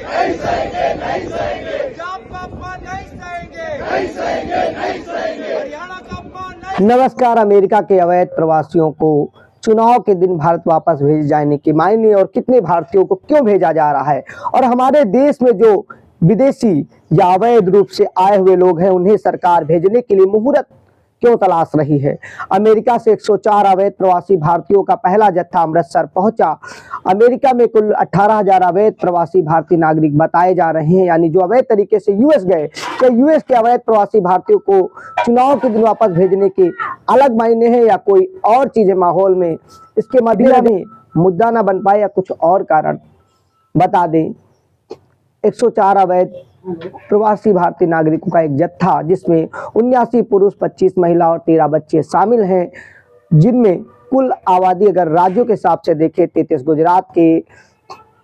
नहीं सहेंगे, नहीं सहेंगे, पंजाब का अपमान नहीं सहेंगे, नहीं सहेंगे, नहीं सहेंगे, हरियाणा का अपमान नहीं। नमस्कार। अमेरिका के अवैध प्रवासियों को चुनाव के दिन भारत वापस भेजे जाने के मायने और कितने भारतीयों को क्यों भेजा जा रहा है, और हमारे देश में जो विदेशी या अवैध रूप से आए हुए लोग हैं उन्हें सरकार भेजने के लिए मुहूर्त क्यों तलाश रही है। अमेरिका से 104 अवैध प्रवासी भारतीयों का पहला जत्था अमृतसर पहुंचा। अमेरिका में कुल 18,000 अवैध प्रवासी भारतीय नागरिक बताए जा रहे हैं, यानी जो अवैध तरीके से यूएस गए। तो यूएस के अवैध प्रवासी भारतीयों को चुनाव के दिन वापस भेजने के अलग मायने हैं या कोई और चीजें माहौल में इसके मध्य में मुद्दा न बन पाए या कुछ और कारण बता दें। 104 अवैध प्रवासी भारतीय नागरिकों का एक जत्था जिसमें 79 पुरुष, 25 महिला और 13 बच्चे शामिल हैं, जिनमें कुल आबादी अगर राज्यों के हिसाब से देखें 33 गुजरात के,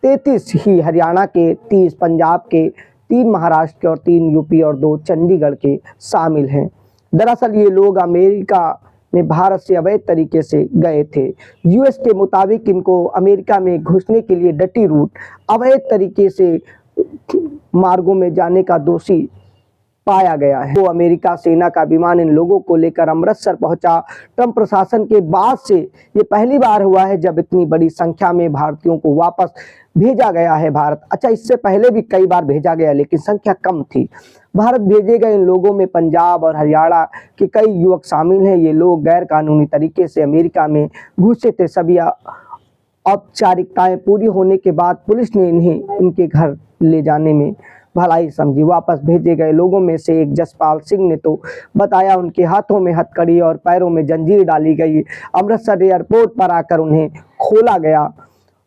33 ही हरियाणा के, 30 पंजाब के, 3 महाराष्ट्र के और 3 यूपी और 2 चंडीगढ़ के शामिल हैं। दरअसल ये लोग अमेरिका में भारत से अवैध तरीके से गए थे। यूएस के मुताबिक इनको अमेरिका में घुसने के लिए डटी रूट अवैध तरीके से मार्गों में जाने का दोषी पाया गया है। तो अमेरिका सेना का विमान इन लोगों को लेकर अमृतसर पहुंचा। ट्रंप प्रशासन के बाद से ये पहली बार हुआ है जब इतनी बड़ी संख्या में भारतीयों को वापस भेजा गया है भारत। अच्छा, इससे पहले भी कई बार भेजा गया लेकिन संख्या कम थी। भारत भेजे गए इन लोगों में पंजाब और हरियाणा के कई युवक शामिल हैं। ये लोग गैर कानूनी तरीके से अमेरिका में घुसे थे। सभी औपचारिकताएं पूरी होने के बाद पुलिस ने इन्हें इनके घर ले जाने में भलाई समझी। वापस भेजे गए लोगों में से एक जसपाल सिंह ने तो बताया उनके हाथों में हथकड़ी और पैरों में जंजीर डाली गई। अमृतसर एयरपोर्ट पर आकर उन्हें खोला गया।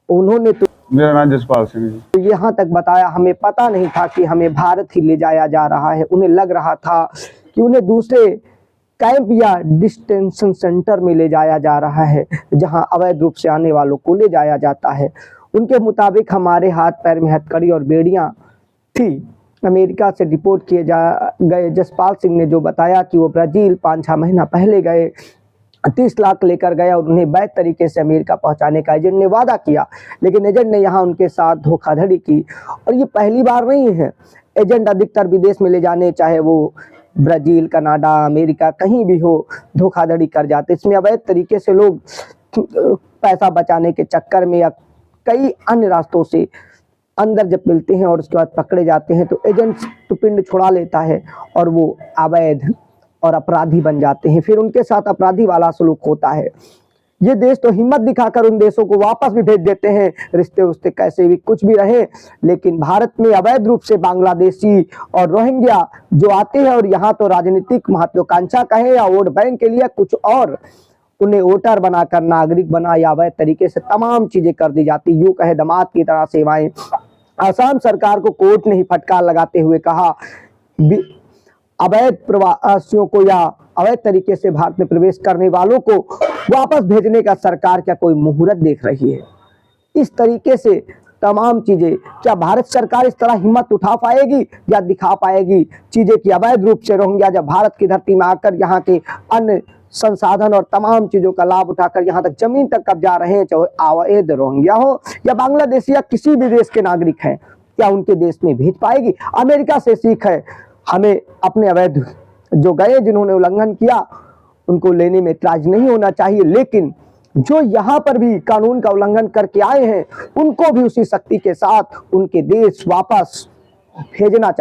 उन्होंने तो मेरा नाम जसपाल सिंह है। तो यहाँ तक बताया, हमें पता नहीं था कि हमें भारत ही ले जाया जा रहा है। उन्हें लग रहा था कि उन्हें दूसरे कैंप या डिटेंशन सेंटर में ले जाया जा रहा है जहां अवैध रूप से आने वालों को ले जाया जाता है। उनके मुताबिक हमारे हाथ पैर में हथकड़ी और बेड़ियां थी। अमेरिका से डिपोर्ट किए गए जसपाल सिंह ने जो बताया कि वो ब्राजील 5-6 महीना पहले गए, 30 लाख लेकर गया और उन्हें वैध तरीके से अमेरिका पहुंचाने का एजेंट ने वादा किया, लेकिन एजेंट ने यहाँ उनके साथ धोखाधड़ी की। और ये पहली बार नहीं है। एजेंट अधिकतर विदेश में ले जाने, चाहे वो ब्राजील, कनाडा, अमेरिका कहीं भी हो, धोखाधड़ी कर जाते। इसमें अवैध तरीके से लोग पैसा बचाने के चक्कर में या कई अन्य रास्तों से अंदर जब मिलते हैं और उसके बाद पकड़े जाते हैं तो एजेंट तो पिंड छुड़ा लेता है और वो अवैध और अपराधी बन जाते हैं। फिर उनके साथ अपराधी वाला सलूक होता है। ये देश तो हिम्मत दिखाकर उन देशों को वापस भी भेज देते हैं, रिश्ते उस्ते कैसे भी कुछ भी रहे, लेकिन भारत में अवैध रूप से बांग्लादेशी और रोहिंग्या जो आते हैं और यहाँ तो राजनीतिक महत्वाकांक्षा कहें या वोट बैंक के लिए कुछ और, उन्हें वोटर बनाकर नागरिक बना या अवैध तरीके से तमाम चीजें कर दी जाती। यूं कहे दामाद की तरह सेवाएं। असम सरकार को कोर्ट ने ही फटकार लगाते हुए कहा अवैध प्रवासियों को या अवैध तरीके से भारत में प्रवेश करने वालों को वापस भेजने का सरकार क्या कोई मुहूर्त देख रही है। इस तरीके से तमाम चीजें क्या भारत सरकार इस तरह हिम्मत उठा पाएगी या दिखा पाएगी चीजें कि अवैध रूप से रोहिंग्या जब भारत की धरती में आकर यहाँ के अन्य संसाधन और तमाम चीजों का लाभ उठाकर यहाँ तक जमीन तक कब्जा रहे हैं, चाहे अवैध रोहिंग्या हो या बांग्लादेश या किसी भी देश के नागरिक हैं, क्या उनके देश में भेज पाएगी। अमेरिका से सीख है, हमें अपने अवैध जो गए जिन्होंने उल्लंघन किया उनको लेने में इतराज नहीं होना चाहिए, लेकिन जो यहाँ पर भी कानून का उल्लंघन करके आए हैं उनको भी उसी शक्ति के साथ उनके देश वापस भेजना चाहिए।